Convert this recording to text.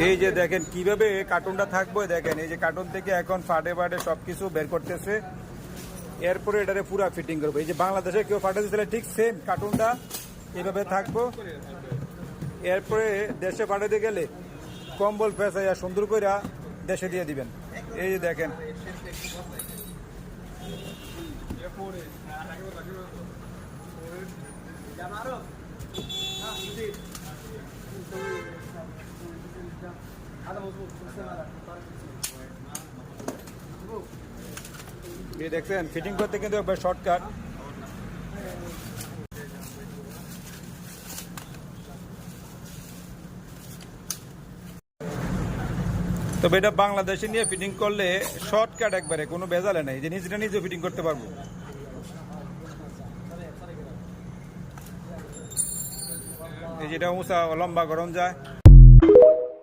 এই যে দেখেন কিভাবে কার্টুনটা থাকবে, দেখেন এই যে কার্টুন থেকে এখন ফাটে ফাটে সবকিছু বের করতেছে, এরপরে এটারে পুরা ফিটিং করবো। এই যে বাংলাদেশে কেউ ফাটে দিয়েছিল ঠিক সেম কার্টুনটা এইভাবে থাকবো। এরপরে দেশে পাঠাতে গেলে কম্বল পেঁচাইয়া সুন্দর করে দেশে দিয়ে দিবেন। এই যে দেখেন এই দেখছেন ফিটিং করতে কিন্তু একবার শর্টকাট। তবে এটা বাংলাদেশে নিয়ে ফিটিং করলে শর্টকাট একবারে, কোনো ভেজালে নেই, যে নিজেটা নিজে ফিটিং করতে পারবো। এই যেটা উঁচা লম্বা গরম যায়।